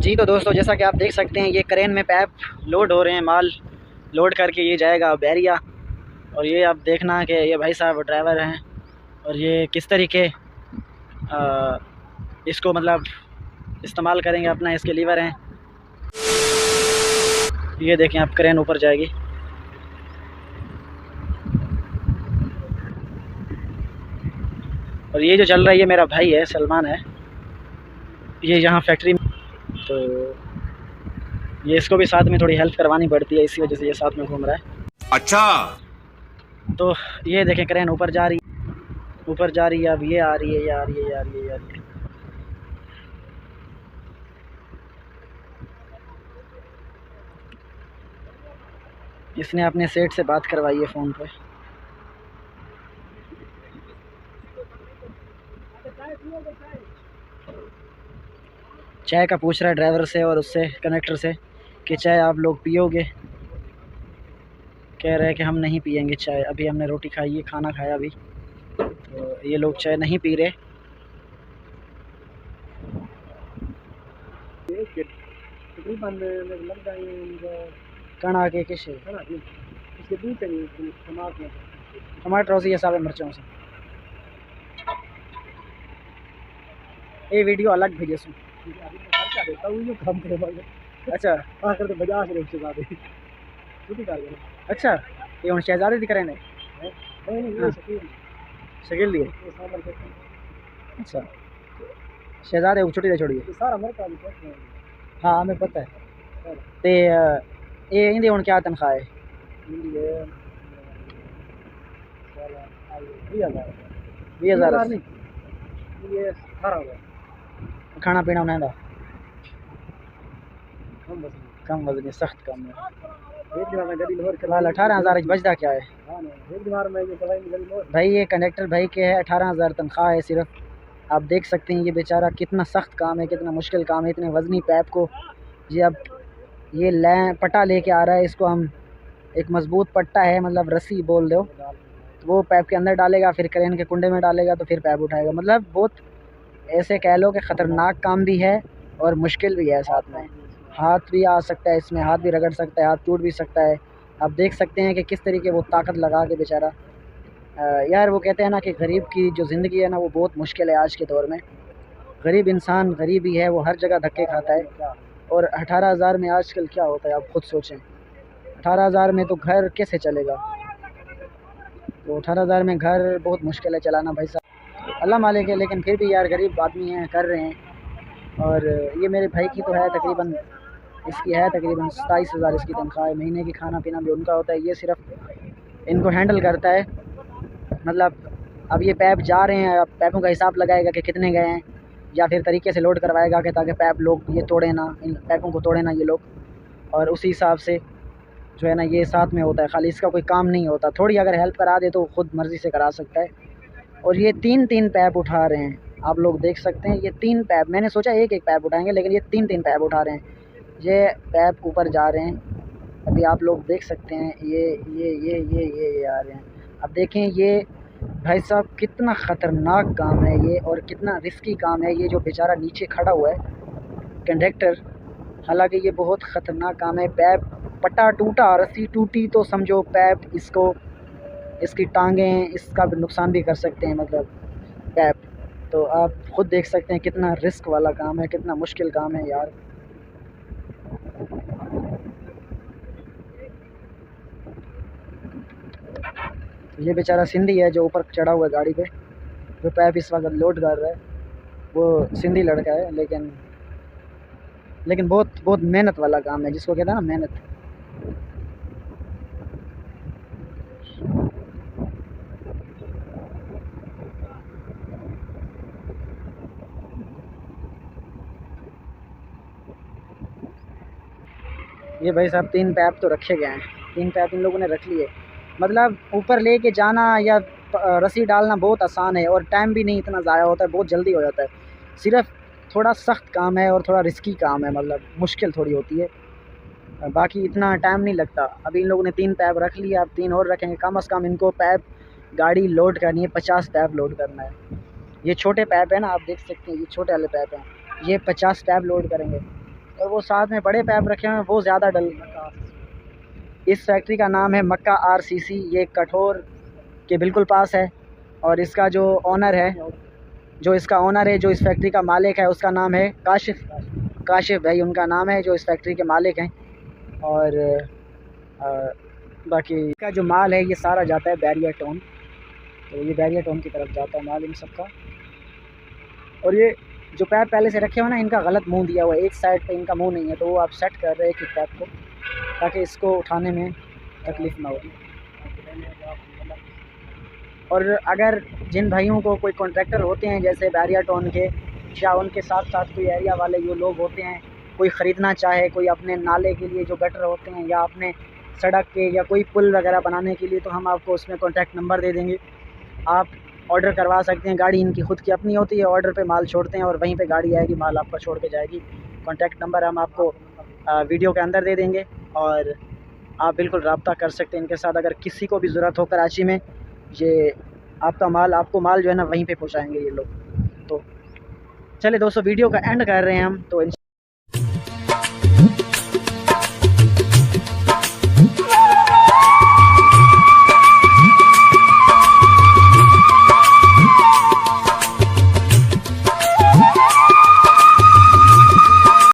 जी तो दोस्तों, जैसा कि आप देख सकते हैं, ये क्रेन में पैप लोड हो रहे हैं। माल लोड करके ये जाएगा बैरिया। और ये आप देखना कि ये भाई साहब ड्राइवर हैं और ये किस तरीके इसको मतलब इस्तेमाल करेंगे अपना। इसके लीवर हैं, ये देखें आप, क्रेन ऊपर जाएगी। और ये जो चल रहा है ये मेरा भाई है, सलमान है। ये यहाँ फैक्ट्री में, तो ये इसको भी साथ में थोड़ी हेल्प करवानी पड़ती है, इसी वजह से ये साथ में घूम रहा है। अच्छा, तो ये देखें क्रेन ऊपर जा रही है। अब ये आ रही है, ये आ रही है, ये आ रही है, ये आ रही है। इसने अपने सेठ से बात करवाई है फ़ोन पे। चाय का पूछ रहा है ड्राइवर से और उससे, कंडक्टर से, कि चाय आप लोग पियोगे। कह रहे हैं कि हम नहीं पियेंगे चाय, अभी हमने रोटी खाई है, खाना खाया अभी, तो ये लोग चाय नहीं पी रहे। कण आके किस टमाटर से, ये सारे मिर्चों से। ये वीडियो अलग भेजे सुन। अच्छा अच्छा, ये हम शहजादे दिख रहे हैं, शकील दिए। अच्छा, शहजादे को छुट्टी दे छोड़िए। हाँ हमें पता है। तो ये इंदे हुण क्या तनख्वाह है? 20,000 खाना पीना उन्हें दा कम वजनी, सख्त कम है। 18,000 बचता क्या है भाई? ये कंडक्टर भाई के है 18,000 तनख्वाह है सिर्फ। आप देख सकते हैं ये बेचारा कितना सख्त काम है, कितना मुश्किल काम है। इतने वजनी पैप को जी अब ये पट्टा लेके आ रहा है। इसको हम एक मजबूत पट्टा है, मतलब रस्सी बोल दो, तो वो पैप के अंदर डालेगा, फिर क्रेन के कुंडे में डालेगा, तो फिर पैप उठाएगा। मतलब बहुत ऐसे कह लो कि ख़तरनाक काम भी है और मुश्किल भी है साथ में। हाथ भी आ सकता है इसमें, हाथ भी रगड़ सकता है, हाथ टूट भी सकता है। आप देख सकते हैं कि किस तरीके वो ताकत लगा के बेचारा। यार वो कहते हैं ना कि गरीब की जो ज़िंदगी है ना, वो बहुत मुश्किल है आज के दौर में। गरीब इंसान गरीब ही है, वो हर जगह धक्के खाता है। और 18,000 में आजकल क्या होता है आप खुद सोचें। 18,000 में तो घर कैसे चलेगा? तो 18,000 में घर बहुत मुश्किल है चलाना भाई साहब। अल्लाह मालिक है, लेकिन फिर भी यार गरीब आदमी हैं, कर रहे हैं। और ये मेरे भाई की तो है तकरीबन, इसकी है तकरीबन 27,000 इसकी तनख्वाह है। महीने की खाना पीना भी उनका होता है, ये सिर्फ इनको हैंडल करता है। मतलब अब ये पैप जा रहे हैं, अब पैपों का हिसाब लगाएगा कि कितने गए हैं, या फिर तरीके से लोड करवाएगा कि ताकि पैप लोग ये तोड़े ना, इन पैपों को तोड़े ना ये लोग। और उसी हिसाब से जो है ना ये साथ में होता है, खाली इसका कोई काम नहीं होता। थोड़ी अगर हेल्प करा दे तो खुद मर्ज़ी से करा सकता है। और ये 3-3 पैप उठा रहे हैं, आप लोग देख सकते हैं। ये 3 पैप, मैंने सोचा एक पैप उठाएंगे, लेकिन ये 3-3 पैप उठा रहे हैं। ये पैप ऊपर जा रहे हैं, अभी आप लोग देख सकते हैं। ये आ रहे हैं। अब देखें ये भाई साहब कितना ख़तरनाक काम है ये, और कितना रिस्की काम है ये। जो बेचारा नीचे खड़ा हुआ है कंडक्टर, हालांकि ये बहुत ख़तरनाक काम है। पैप पट्टा टूटा, रस्सी टूटी तो समझो पैप इसको, इसकी टांगें, इसका भी नुकसान भी कर सकते हैं, मतलब पैप। तो आप खुद देख सकते हैं कितना रिस्क वाला काम है, कितना मुश्किल काम है यार। ये बेचारा सिंधी है जो ऊपर चढ़ा हुआ है गाड़ी पे, जो पैप इस वक्त लोड कर रहा है। वो सिंधी लड़का है, लेकिन बहुत बहुत मेहनत वाला काम है, जिसको कहते हैं ना मेहनत। ये भाई साहब 3 पैप तो रखे गए हैं, 3 पैप इन लोगों ने रख लिए। मतलब ऊपर लेके जाना या रस्सी डालना बहुत आसान है, और टाइम भी नहीं इतना ज़ाया होता है, बहुत जल्दी हो जाता है। सिर्फ थोड़ा सख्त काम है और थोड़ा रिस्की काम है, मतलब मुश्किल थोड़ी होती है, बाकी इतना टाइम नहीं लगता। अभी इन लोगों ने 3 पैप रख लिया, अब 3 और रखेंगे। कम से कम इनको पैप गाड़ी लोड करनी है, 50 पैप लोड करना है। ये छोटे पैप है ना, आप देख सकते हैं, ये छोटे वाले पैप हैं, ये 50 पैप लोड करेंगे। और वो साथ में बड़े पैप रखे हुए हैं, वो ज़्यादा डल। इस फैक्ट्री का नाम है मक्का RCC। ये कठोर के बिल्कुल पास है। और इसका जो ओनर है, जो इस फैक्ट्री का मालिक है, उसका नाम है काशिफ भाई उनका नाम है, जो इस फैक्ट्री के मालिक हैं। और बाकी इसका जो माल है ये सारा जाता है बैरियर टाउन। तो ये बैरियर टाउन की तरफ जाता है माल इन सबका। और ये जो पैप पहले से रखे हुए ना, इनका गलत मुंह दिया हुआ है, एक साइड पे इनका मुंह नहीं है, तो वो आप सेट कर रहे हैं कि पैप को, ताकि इसको उठाने में तकलीफ़ ना हो। और अगर जिन भाइयों को कोई कॉन्ट्रैक्टर होते हैं जैसे बैरियर टाउन के, या उनके साथ साथ कोई एरिया वाले जो लोग होते हैं, कोई ख़रीदना चाहे, कोई अपने नाले के लिए जो गटर होते हैं या अपने सड़क के या कोई पुल वगैरह बनाने के लिए, तो हम आपको उसमें कॉन्टैक्ट नंबर दे देंगे। आप ऑर्डर करवा सकते हैं। गाड़ी इनकी ख़ुद की अपनी होती है, ऑर्डर पे माल छोड़ते हैं और वहीं पे गाड़ी आएगी, माल आपका छोड़ के जाएगी। कॉन्टैक्ट नंबर हम आपको वीडियो के अंदर दे देंगे और आप बिल्कुल रब्ता कर सकते हैं इनके साथ। अगर किसी को भी ज़रूरत हो कराची में, ये आपको माल जो है ना वहीं पे पहुंचाएंगे ये लोग। तो चले दोस्तों, वीडियो का एंड कर रहे हैं हम। तो